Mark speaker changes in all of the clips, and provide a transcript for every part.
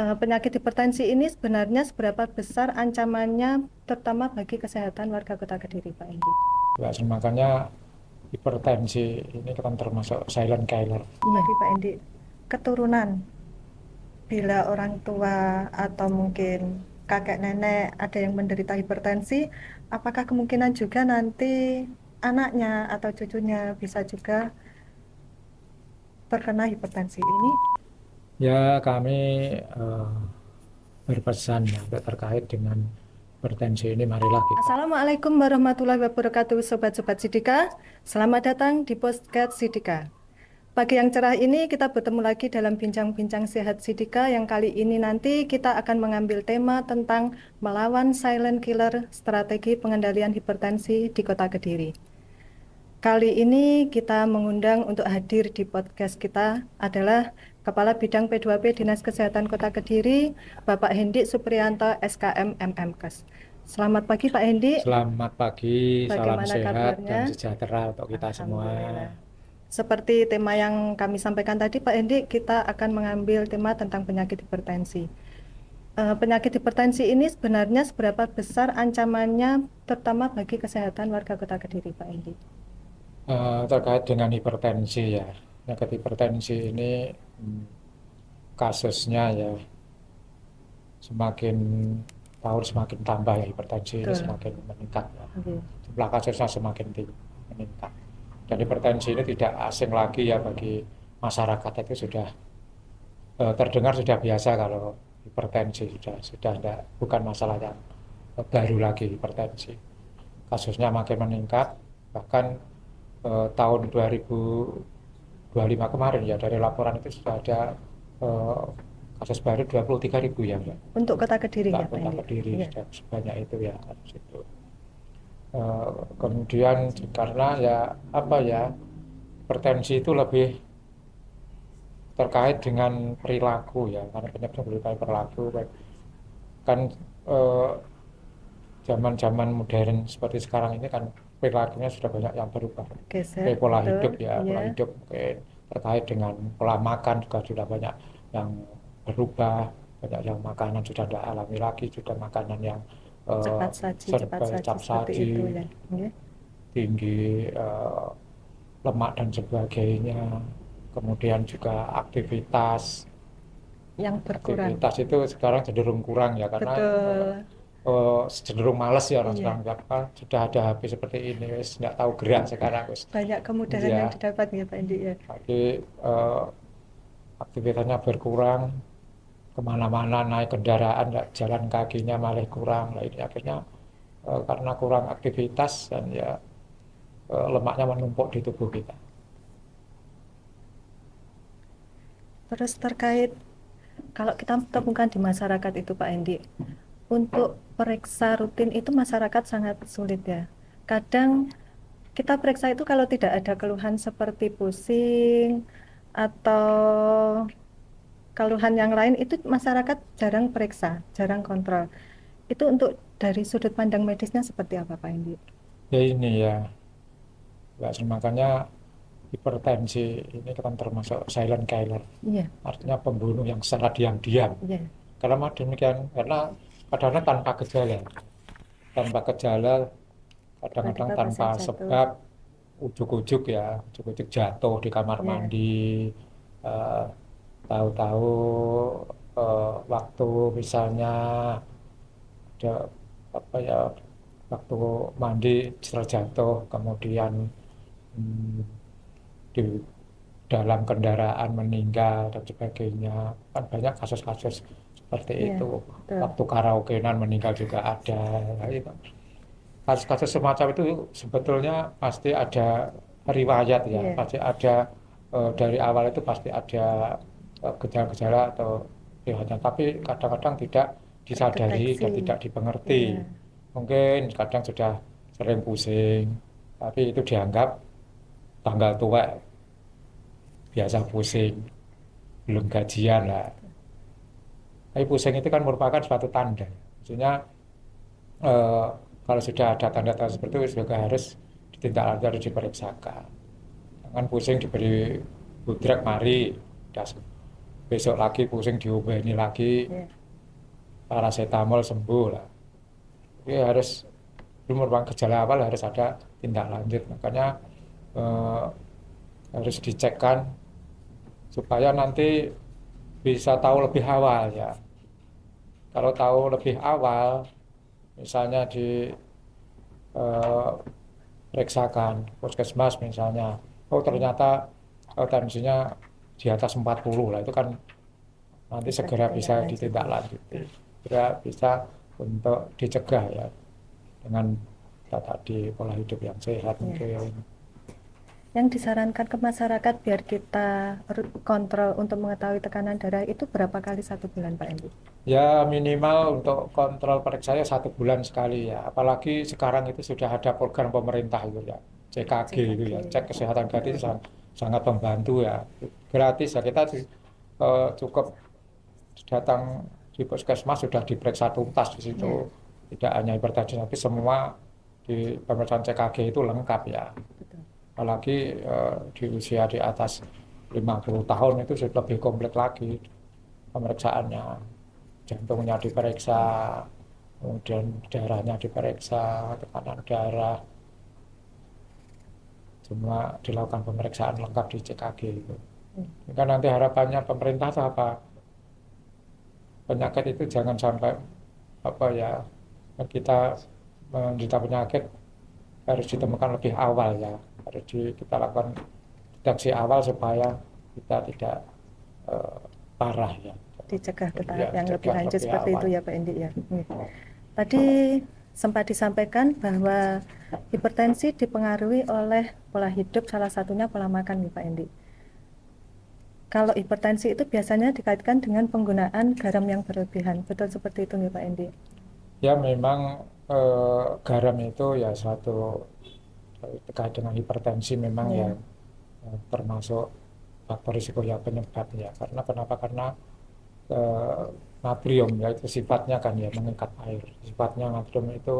Speaker 1: Penyakit hipertensi ini sebenarnya seberapa besar ancamannya, terutama bagi kesehatan warga Kota Kediri, Pak Endi?
Speaker 2: Ya, makanya hipertensi ini kan termasuk silent killer.
Speaker 1: Bagi Pak Endi, keturunan, bila orang tua atau mungkin kakek nenek ada yang menderita hipertensi, apakah kemungkinan juga nanti anaknya atau cucunya bisa juga terkena hipertensi ini?
Speaker 2: Ya, kami eh, berpesan ya terkait dengan hipertensi ini, marilah kita.
Speaker 1: Assalamualaikum warahmatullahi wabarakatuh, Sobat-Sobat Sidika. Selamat datang di Podcast Sidika. Pagi yang cerah ini kita bertemu lagi dalam bincang-bincang sehat Sidika yang kali ini nanti kita akan mengambil tema tentang melawan silent killer strategi pengendalian hipertensi di Kota Kediri. Kali ini kita mengundang untuk hadir di podcast kita adalah Kepala Bidang P2P Dinas Kesehatan Kota Kediri, Bapak Hendi Supriyanto, SKM MMKes. Selamat pagi Pak Hendi.
Speaker 2: Selamat pagi, salam
Speaker 1: Bagaimana
Speaker 2: sehat dan
Speaker 1: kabarnya?
Speaker 2: sejahtera untuk kita semua.
Speaker 1: Alhamdulillah. Seperti tema yang kami sampaikan tadi, Pak Hendi, kita akan mengambil tema tentang penyakit hipertensi. Penyakit hipertensi ini sebenarnya seberapa besar ancamannya, terutama bagi kesehatan warga Kota Kediri, Pak Hendi?
Speaker 2: Terkait dengan hipertensi ya, penyakit hipertensi ini hmm, kasusnya ya semakin tahun semakin tambah ya, hipertensi ini
Speaker 1: Betul.
Speaker 2: semakin meningkat ya.
Speaker 1: Oke.
Speaker 2: Jumlah kasusnya semakin tinggi, meningkat. Dan hipertensi ini tidak asing lagi ya bagi masyarakat, itu sudah terdengar, sudah biasa kalau hipertensi, sudah tidak, bukan masalah yang baru lagi hipertensi. Kasusnya makin meningkat, bahkan tahun 2025 kemarin ya, dari laporan itu sudah ada eh, kasus baru 23.000 ya, Mbak.
Speaker 1: Untuk Kota Kediri ya, Pak
Speaker 2: Kota
Speaker 1: Hendi?
Speaker 2: Kediri
Speaker 1: Iya.
Speaker 2: sudah sebanyak itu ya kasus itu. Kemudian karena ya apa ya, hipertensi itu lebih terkait dengan perilaku ya, karena penyebabnya berupa perilaku kan. eh, Zaman-zaman modern seperti sekarang ini kan perilakunya sudah banyak yang berubah.
Speaker 1: Geser,
Speaker 2: Kayak pola
Speaker 1: betul.
Speaker 2: hidup ya,
Speaker 1: Iya.
Speaker 2: pola hidup mungkin terkait dengan pola makan juga sudah banyak yang berubah, banyak yang makanan sudah tidak alami lagi, sudah makanan yang
Speaker 1: Cepat
Speaker 2: serba
Speaker 1: saji
Speaker 2: cap
Speaker 1: seperti
Speaker 2: saji,
Speaker 1: itu ya. Iya.
Speaker 2: tinggi lemak dan sebagainya. Kemudian juga aktivitas
Speaker 1: Yang berkurang.
Speaker 2: aktivitas itu sekarang cenderung kurang ya, karena
Speaker 1: Betul.
Speaker 2: cenderung males ya orang
Speaker 1: Iya.
Speaker 2: sekarang, karena sudah ada HP seperti ini, wis nggak tahu gerak sekarang wis.
Speaker 1: Banyak kemudahan
Speaker 2: Ya,
Speaker 1: yang didapat ya, Pak Hendi ya.
Speaker 2: tapi eh, aktivitasnya berkurang, kemana-mana naik kendaraan, nggak, jalan kakinya malah kurang. Nah, ini akhirnya karena kurang aktivitas dan ya lemaknya menumpuk di tubuh kita.
Speaker 1: Terus terkait kalau kita temukan di masyarakat itu Pak Hendi, untuk periksa rutin itu masyarakat sangat sulit ya. Kadang kita periksa itu kalau tidak ada keluhan seperti pusing atau keluhan yang lain itu masyarakat jarang periksa, jarang kontrol. Itu untuk dari sudut pandang medisnya seperti apa Pak Hendi?
Speaker 2: Ya ini ya, makanya hipertensi ini kan termasuk silent killer,
Speaker 1: Iya,
Speaker 2: artinya pembunuh yang secara diam-diam.
Speaker 1: iya.
Speaker 2: Karena demikian, karena kadang-kadang tanpa gejala, kadang-kadang
Speaker 1: Tiba-tiba
Speaker 2: tanpa
Speaker 1: pasien jatuh.
Speaker 2: sebab, ujuk-ujuk ya, ujuk-ujuk jatuh di kamar
Speaker 1: Iya,
Speaker 2: mandi, eh, tahu-tahu waktu misalnya ada apa ya, waktu mandi terjatuh, kemudian hmm, di dalam kendaraan meninggal dan sebagainya. Kan banyak kasus-kasus seperti
Speaker 1: iya,
Speaker 2: itu.
Speaker 1: betul.
Speaker 2: Waktu karaokean meninggal juga ada. Nah, itu kasus-kasus semacam itu sebetulnya pasti ada riwayat ya,
Speaker 1: Iya,
Speaker 2: pasti ada, dari awal itu pasti ada gejala-gejala atau riwayatnya, tapi kadang-kadang tidak disadari
Speaker 1: terdeteksi.
Speaker 2: dan tidak dimengerti.
Speaker 1: Iya,
Speaker 2: Mungkin kadang sudah sering pusing, tapi itu dianggap tanggal tua, biasa pusing, belum gajian lah. Tapi pusing itu kan merupakan suatu tanda. Maksudnya eh, kalau sudah ada tanda-tanda seperti itu juga harus ditindaklanjuti, harus diperiksakan. Jangan pusing diberi budrek mari, udah besok lagi pusing diobeni lagi,
Speaker 1: Ya.
Speaker 2: paracetamol sembuh lah. Jadi harus merupakan gejala awal harus ada tindak lanjut. Makanya eh, harus dicekkan supaya nanti bisa tahu lebih awal ya. Kalau tahu lebih awal, misalnya di eh, periksakan puskesmas misalnya, oh ternyata tensinya di atas 40 lah, itu kan nanti
Speaker 1: Bisa
Speaker 2: segera bisa
Speaker 1: ditindaklanjuti.
Speaker 2: ditindaklanjuti, segera bisa untuk dicegah ya dengan tadi pola hidup yang sehat
Speaker 1: Ya.
Speaker 2: mungkin.
Speaker 1: Yang disarankan ke masyarakat biar kita kontrol untuk mengetahui tekanan darah itu berapa kali 1 bulan, Pak Endi?
Speaker 2: Ya minimal untuk kontrol periksanya 1 bulan sekali ya. Apalagi sekarang itu sudah ada program pemerintah itu ya, CKG itu
Speaker 1: CKG.
Speaker 2: ya, cek kesehatan gratis sangat membantu ya. Gratis ya, kita cukup datang di puskesmas sudah diperiksa tuntas di situ.
Speaker 1: Ya,
Speaker 2: Tidak hanya hipertensi tapi semua di pemeriksaan CKG itu lengkap ya.
Speaker 1: betul.
Speaker 2: Apalagi di usia di atas 50 tahun itu sudah lebih komplit lagi pemeriksaannya. Jantungnya diperiksa, kemudian darahnya diperiksa, tekanan darah, semua dilakukan pemeriksaan lengkap di CKG itu. Kan nanti harapannya pemerintah itu apa? Penyakit itu jangan sampai apa ya, kita menderita penyakit harus ditemukan lebih awal ya, harus kita lakukan deteksi awal supaya kita tidak eh, parah ya.
Speaker 1: Dicegah ke
Speaker 2: Ya,
Speaker 1: tahap yang lebih
Speaker 2: cegah
Speaker 1: lanjut
Speaker 2: lebih
Speaker 1: seperti itu
Speaker 2: awal.
Speaker 1: ya, Pak Endi ya. Tadi sempat disampaikan bahwa hipertensi dipengaruhi oleh pola hidup, salah satunya pola makan nih, Pak Endi. Kalau hipertensi itu biasanya dikaitkan dengan penggunaan garam yang berlebihan. Betul seperti itu nih, Pak Endi?
Speaker 2: Ya memang garam itu ya suatu terkait dengan hipertensi memang ya
Speaker 1: Ya,
Speaker 2: termasuk faktor risiko yang penyebabnya. Karena kenapa? Karena eh, natrium ya itu sifatnya kan ya mengikat air. Sifatnya natrium itu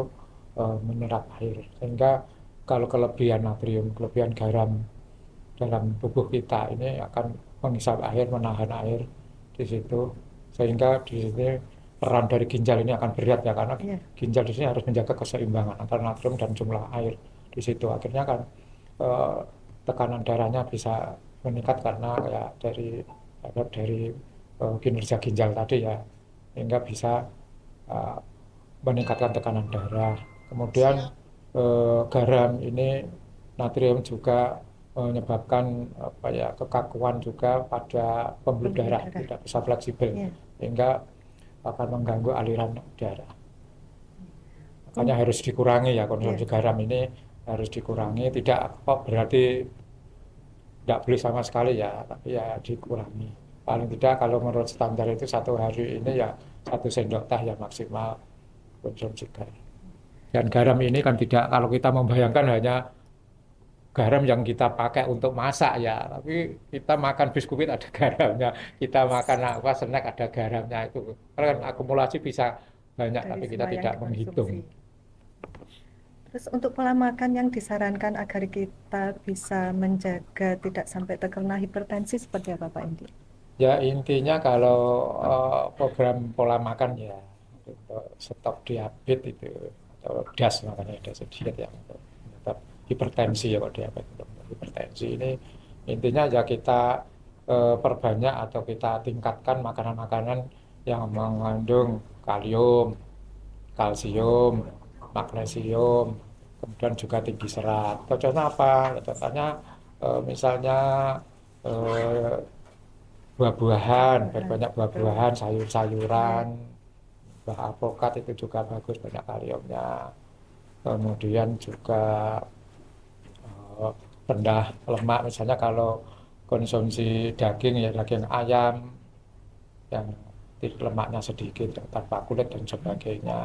Speaker 2: menyerap air. Sehingga kalau kelebihan natrium, kelebihan garam dalam tubuh kita ini akan menghisap air, menahan air di situ, sehingga di sini peran dari ginjal ini akan berat ya, karena
Speaker 1: ya,
Speaker 2: ginjal di sini harus menjaga keseimbangan antara natrium dan jumlah air di situ. Akhirnya kan eh, tekanan darahnya bisa meningkat karena ya dari kinerja ginjal tadi ya, sehingga bisa eh, meningkatkan tekanan darah. Kemudian garam ini natrium juga menyebabkan apa ya kekakuan juga pada pembuluh
Speaker 1: pembuluh
Speaker 2: darah,
Speaker 1: darah.
Speaker 2: tidak bisa fleksibel
Speaker 1: Ya.
Speaker 2: sehingga akan mengganggu aliran darah.
Speaker 1: Oh,
Speaker 2: Makanya harus dikurangi ya, konsumsi
Speaker 1: ya.
Speaker 2: garam ini harus dikurangi, tidak kok berarti tidak boleh sama sekali ya, tapi ya dikurangi. Paling tidak kalau menurut standar itu 1 hari ini ya 1 sendok teh ya maksimal konsumsi garam. Dan garam ini kan tidak, kalau kita membayangkan hanya garam yang kita pakai untuk masak ya, tapi kita makan biskuit ada garamnya, kita makan apa snack ada garamnya, itu kan akumulasi bisa banyak
Speaker 1: Dari
Speaker 2: tapi kita
Speaker 1: semua yang
Speaker 2: tidak menghitung.
Speaker 1: dikonsumsi. Terus untuk pola makan yang disarankan agar kita bisa menjaga tidak sampai terkena hipertensi seperti apa, Pak Endi?
Speaker 2: Ya intinya kalau program pola makan ya untuk stop diabetes itu atau DAS, makanya ada sedikit yang untuk tetap hipertensi ya, kalau diabetes untuk hipertensi ini intinya ya kita perbanyak atau kita tingkatkan makanan-makanan yang mengandung kalium, kalsium, magnesium, kemudian juga tinggi serat. Contohnya apa? Contohnya misalnya eh, buah-buahan,
Speaker 1: Buah-buahan.
Speaker 2: banyak
Speaker 1: Betul.
Speaker 2: buah-buahan,
Speaker 1: Ya.
Speaker 2: sayur-sayuran, buah alpukat itu juga bagus, banyak kaliumnya. Kemudian juga eh, rendah lemak, misalnya kalau konsumsi daging ya daging ayam yang lemaknya sedikit tanpa kulit dan sebagainya.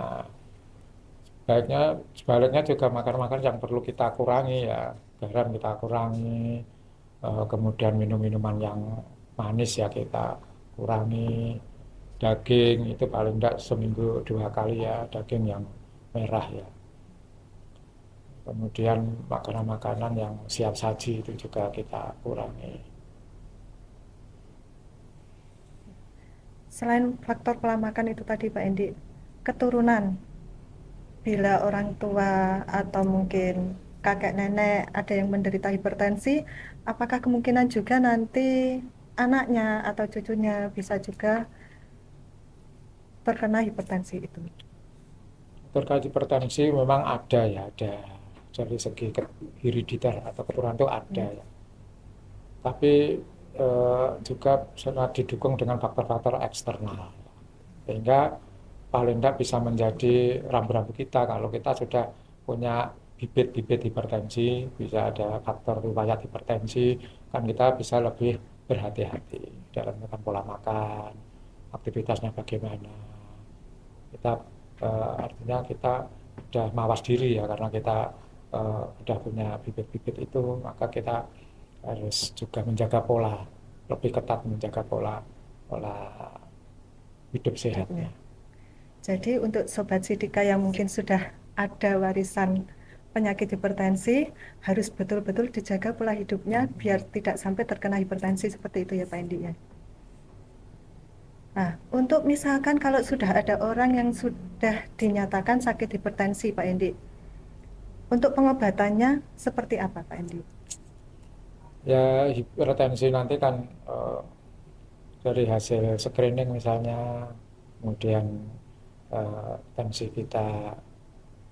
Speaker 2: Baiknya sebaliknya juga makan-makan yang perlu kita kurangi ya, garam kita kurangi, kemudian minum-minuman yang manis ya kita kurangi, daging itu paling tidak seminggu 2 kali ya, daging yang merah ya. Kemudian makanan-makanan yang siap saji itu juga kita kurangi.
Speaker 1: Selain faktor pola makan itu tadi Pak Endi, keturunan, bila orang tua atau mungkin kakek nenek ada yang menderita hipertensi, apakah kemungkinan juga nanti anaknya atau cucunya bisa juga terkena hipertensi itu?
Speaker 2: Terkait hipertensi memang ada ya, ada dari segi herediter atau keturunan itu ada ya. Tapi juga sangat didukung dengan faktor-faktor eksternal. Sehingga paling tidak bisa menjadi rambu-rambu kita kalau kita sudah punya bibit-bibit hipertensi, bisa ada faktor riwayat hipertensi, kan kita bisa lebih berhati-hati dalam makan, pola makan, aktivitasnya bagaimana. Kita artinya kita sudah mawas diri ya, karena kita sudah punya bibit-bibit itu, maka kita harus juga menjaga pola, lebih ketat menjaga pola pola hidup sehatnya.
Speaker 1: Jadi untuk Sobat Sidika yang mungkin sudah ada warisan penyakit hipertensi, harus betul-betul dijaga pola hidupnya biar tidak sampai terkena hipertensi seperti itu ya Pak Endi ya. Nah, untuk misalkan kalau sudah ada orang yang sudah dinyatakan sakit hipertensi Pak Endi, untuk pengobatannya seperti apa Pak Endi?
Speaker 2: Ya hipertensi nanti kan dari hasil screening misalnya, kemudian tensi kita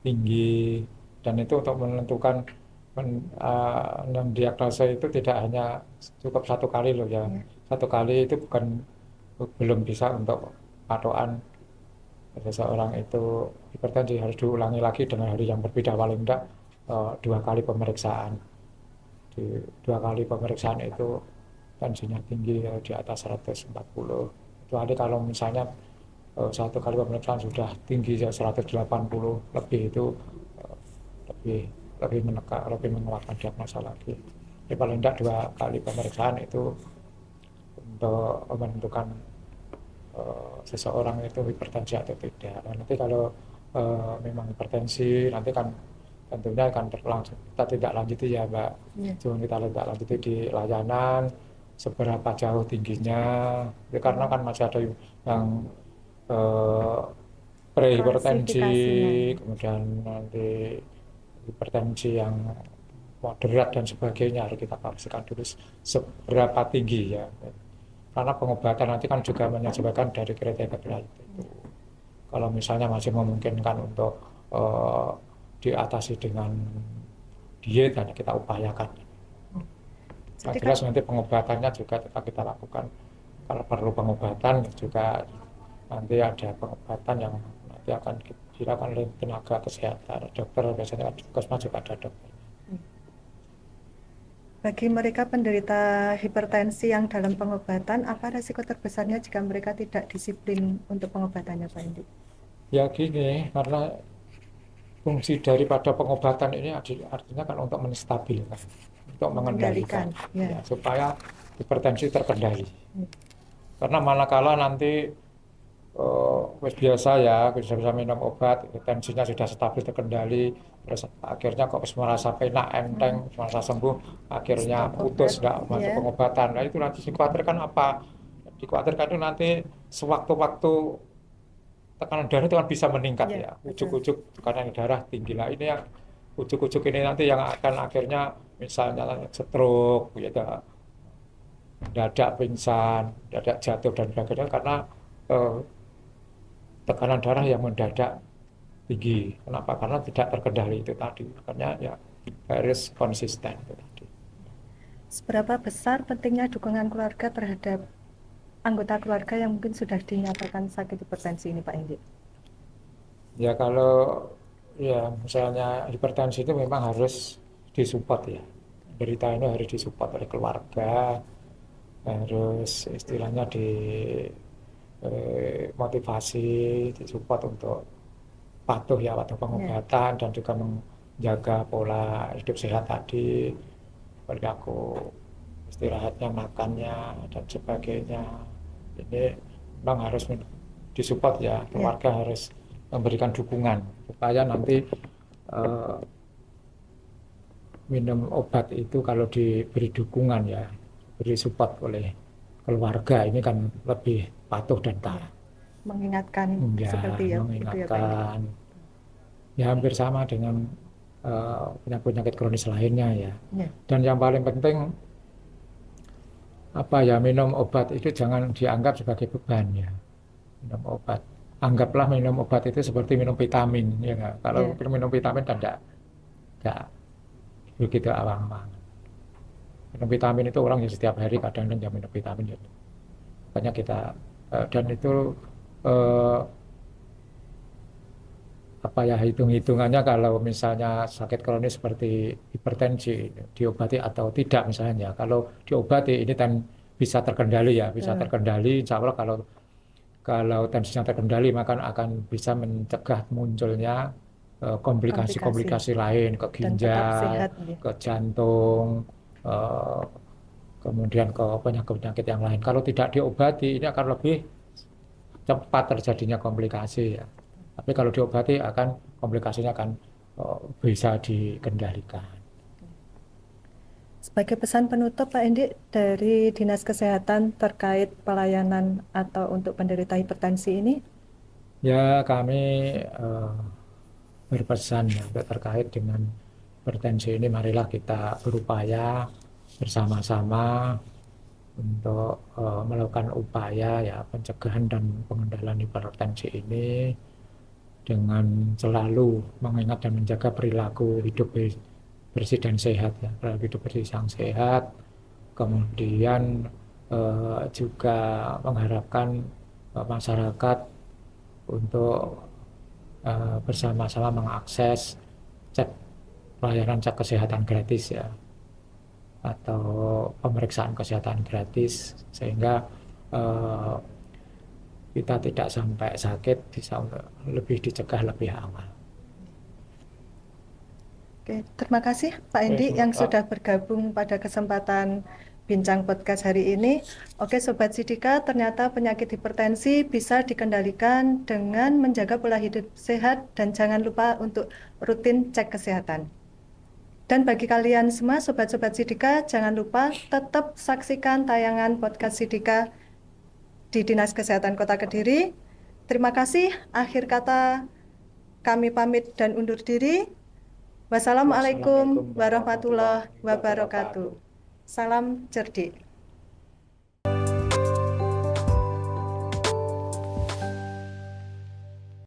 Speaker 2: tinggi, dan itu untuk menentukan mendiagnosa itu tidak hanya cukup satu kali loh ya. Satu kali itu belum bisa untuk patokan seseorang itu hipertensi, harus diulangi lagi dengan hari yang berbeda, paling tidak 2 kali pemeriksaan. Di 2 kali pemeriksaan itu tensinya tinggi di atas 140. Kecuali kalau misalnya 1 kali pemeriksaan sudah tinggi 180 lebih, itu lebih menekan, lebih menguatkan diagnosa lagi. Jadi paling tidak 2 kali pemeriksaan itu untuk menentukan seseorang itu hipertensi atau tidak. Nah, nanti kalau memang hipertensi, nanti kan tentunya akan berlangsung, kita tidak lanjuti ya Mbak. Cuma kita tidak lanjuti di layanan, seberapa jauh tingginya, ya, karena kan masih ada yang prehipertensi, kemudian nanti hipertensi yang moderat dan sebagainya, harus kita pastikan dulu seberapa tinggi ya. Karena pengobatan nanti kan juga menyesuaikan dari kriteria itu. Kalau misalnya masih memungkinkan untuk diatasi dengan diet, hanya kita upayakan. Nah, jelas nanti pengobatannya juga tetap kita lakukan. Kalau perlu pengobatan juga nanti ada pengobatan yang nanti akan dilakukan oleh tenaga kesehatan, dokter, biasanya di puskesmas juga ada dokter.
Speaker 1: Bagi mereka penderita hipertensi yang dalam pengobatan, apa resiko terbesarnya jika mereka tidak disiplin untuk pengobatannya Pak Endi?
Speaker 2: Ya gini, karena fungsi daripada pengobatan ini artinya kan untuk menstabilkan, untuk mengendalikan, ya, supaya hipertensi terkendali. Karena manakala nanti biasa ya, bisa minum obat, tensinya sudah stabil terkendali, terus akhirnya kok merasa penak, enteng, merasa sembuh, akhirnya putus, nggak masuk pengobatan. Nah itu nanti dikhawatirkan apa? Dikhawatirkan itu nanti sewaktu-waktu tekanan darah itu kan bisa meningkat ya, ujuk-ujuk tekanan darah tinggi. Nah ini yang ujuk-ujuk ini nanti yang akan akhirnya misalnya stroke, ya, dadak pingsan, dadak jatuh dan sebagainya, karena tekanan darah yang mendadak tinggi. Kenapa? Karena tidak terkendali itu tadi. Makanya ya harus konsisten itu tadi.
Speaker 1: Seberapa besar pentingnya dukungan keluarga terhadap anggota keluarga yang mungkin sudah dinyatakan sakit hipertensi ini Pak Endi?
Speaker 2: Ya kalau ya misalnya hipertensi itu memang harus disupport ya. Berita ini harus disupport oleh keluarga, harus istilahnya motivasi, disupport untuk patuh ya, patuh pengobatan, dan juga menjaga pola hidup sehat tadi, perilaku istirahatnya, makannya dan sebagainya. Ini memang harus disupport ya, keluarga harus memberikan dukungan supaya nanti minum obat itu kalau diberi dukungan ya, beri support oleh keluarga, ini kan lebih patuh dan taat.
Speaker 1: Mengingatkan
Speaker 2: Ya,
Speaker 1: seperti itu ya Pak Indi.
Speaker 2: mengingatkan. Ya hampir sama dengan penyakit kronis lainnya ya.
Speaker 1: Ya.
Speaker 2: Dan yang paling penting minum obat itu jangan dianggap sebagai beban ya. Minum obat. Anggaplah minum obat itu seperti minum vitamin ya nggak? Kalau minum vitamin kan enggak begitu awang-awang. Minum vitamin itu orang yang setiap hari kadang-kadang yang minum vitamin ya. Makanya kita dan itu eh, hitung-hitungannya kalau misalnya sakit kronis seperti hipertensi diobati atau tidak misalnya. Kalau diobati ini kan bisa terkendali ya, bisa terkendali. Insya Allah kalau tensinya terkendali maka akan bisa mencegah munculnya komplikasi-komplikasi lain ke ginjal, ke jantung, kemudian ke penyakit-penyakit yang lain. Kalau tidak diobati ini akan lebih cepat terjadinya komplikasi ya. Tapi kalau diobati komplikasinya akan bisa dikendalikan.
Speaker 1: Sebagai pesan penutup Pak Indi dari Dinas Kesehatan terkait pelayanan atau untuk penderita hipertensi ini?
Speaker 2: Ya kami berpesan ya terkait dengan hipertensi ini, marilah kita berupaya bersama-sama untuk melakukan upaya ya pencegahan dan pengendalian hipertensi ini dengan selalu mengingat dan menjaga perilaku hidup bersih dan sehat ya, perilaku hidup bersih yang sehat. Kemudian juga mengharapkan masyarakat untuk bersama-sama mengakses pelayanan cek kesehatan gratis ya, atau pemeriksaan kesehatan gratis sehingga kita tidak sampai sakit, bisa lebih dicegah lebih awal.
Speaker 1: Oke, terima kasih Pak Indi yang sudah bergabung pada kesempatan bincang podcast hari ini. Oke Sobat Sidika, ternyata penyakit hipertensi bisa dikendalikan dengan menjaga pola hidup sehat dan jangan lupa untuk rutin cek kesehatan. Dan bagi kalian semua Sobat-Sobat Sidika, jangan lupa tetap saksikan tayangan podcast Sidika di Dinas Kesehatan Kota Kediri. Terima kasih. Akhir kata kami pamit dan undur diri. Wassalamualaikum warahmatullahi wabarakatuh. Salam cerdik.